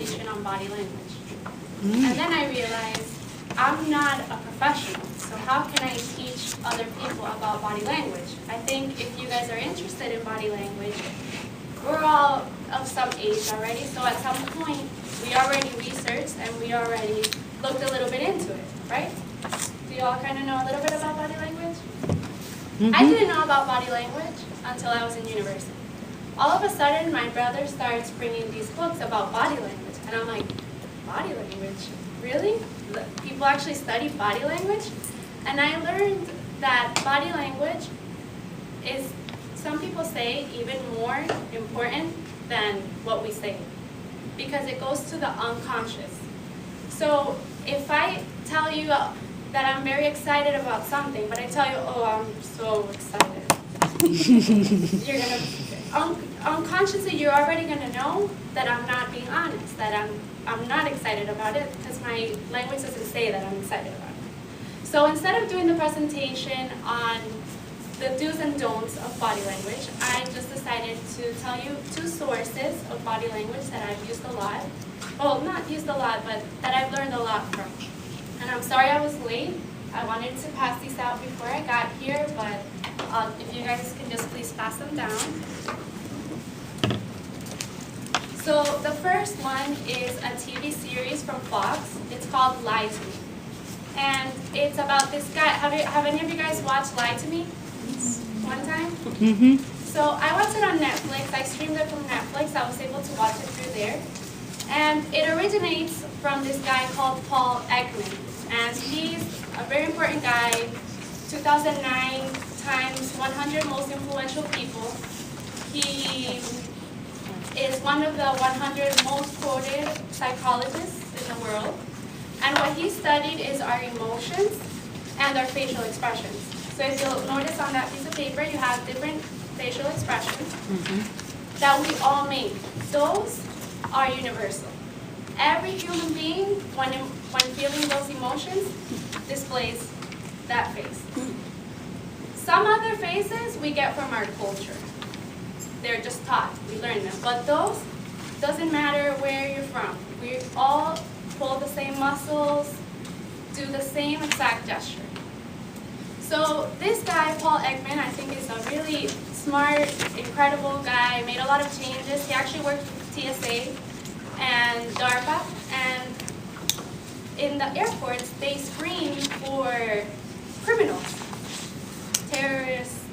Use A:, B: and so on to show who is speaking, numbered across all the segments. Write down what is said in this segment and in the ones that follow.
A: presentation on body language. And then I realized I'm not a professional, so how can I teach other people about body language? I think if you guys are interested in body language, we're all of some age already, so at some point we already researched and we already looked a little bit into it, right? Do you all kind of know a little bit about body language? I didn't know about body language until I was in university. All of a sudden, my brother starts bringing these books about body language, and I'm like, body language? Really? People actually study body language? And I learned that body language is, some people say, even more important than what we say, because it goes to the unconscious. So if I tell you that I'm very excited about something, but I tell you, oh, I'm so excited, you're gonna, unconsciously, you're already gonna know that I'm not being honest, that I'm not excited about it, because my language doesn't say that I'm excited about it. So instead of doing the presentation on the do's and don'ts of body language, I just decided to tell you 2 sources of body language that I've used a lot. Well, not used a lot, but that I've learned a lot from. And I'm sorry I was late. I wanted to pass these out before I got here, but if you guys can just please pass them down. So the first one is a TV series from Fox. It's called Lie to Me. And it's about this guy. Have any of you guys watched Lie to Me? One time? Mm-hmm. So I watched it on Netflix. I streamed it from Netflix. I was able to watch it through there. And it originates from this guy called Paul Ekman. And he's a very important guy, 2009 times 100 most influential people. He is one of the 100 most quoted psychologists in the world. And what he studied is our emotions and our facial expressions. So if you'll notice on that piece of paper, you have different facial expressions that we all make. Those are universal. Every human being, when feeling those emotions, displays that face. Some other faces we get from our culture. They're just taught, we learn them. But those, doesn't matter where you're from. We all pull the same muscles, do the same exact gesture. So this guy, Paul Ekman, I think is a really smart, incredible guy, made a lot of changes. He actually worked with TSA and DARPA, and in the airports, they screen for criminals, terrorists,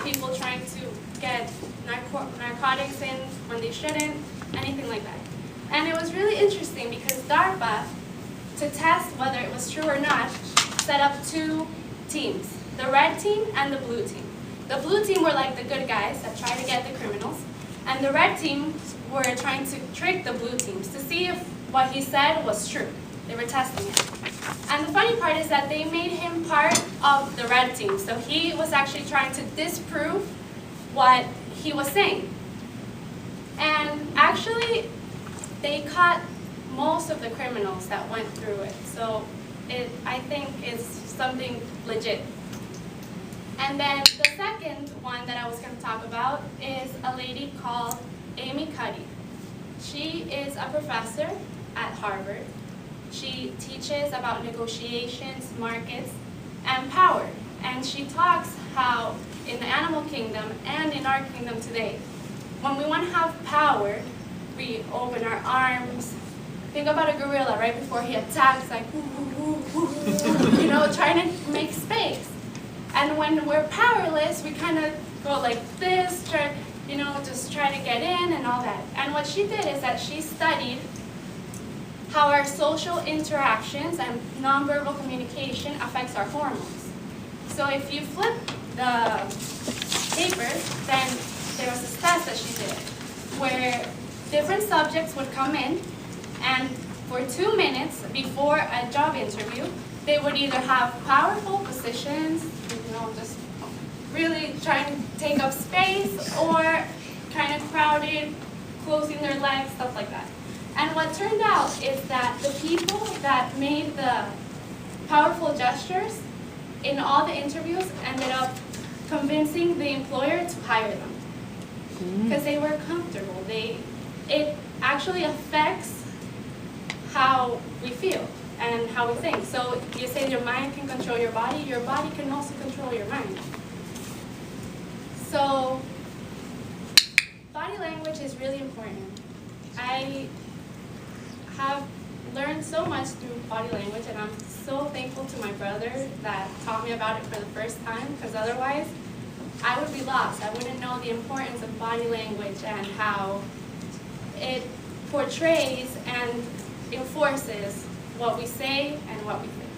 A: people trying to get narcotics in when they shouldn't, anything like that. And it was really interesting because DARPA, to test whether it was true or not, set up 2 teams, the red team and the blue team. The blue team were like the good guys that try to get the criminals, and the red team were trying to trick the blue teams to see if what he said was true. They were testing it. And the funny part is that they made him part of the red team, so he was actually trying to disprove what he was saying. And actually, they caught most of the criminals that went through it. So I think is something legit. And then the second one that I was going to talk about is a lady called Amy Cuddy. She is a professor at Harvard. She teaches about negotiations, markets, and power. And she talks how in the animal kingdom and in our kingdom today, when we want to have power, we open our arms. Think about a gorilla right before he attacks, like, you know, trying to make space. And when we're powerless, we kind of go like this, try, you know, just try to get in and all that. And what she did is that she studied how our social interactions and nonverbal communication affects our hormones. So if you flip the paper, then there was this test that she did where different subjects would come in, and for 2 minutes before a job interview, they would either have powerful positions, you know, just really trying to take up space, or kind of crowded, closing their legs, stuff like that. And what turned out is that the people that made the powerful gestures in all the interviews ended up convincing the employer to hire them because they were comfortable. It actually affects how we feel and how we think. So you say your mind can control your body can also control your mind. So body language is really important. I have learned so much through body language, and I'm so thankful to my brother that taught me about it for the first time, because otherwise I would be lost. I wouldn't know the importance of body language and how it portrays and enforces what we say and what we think.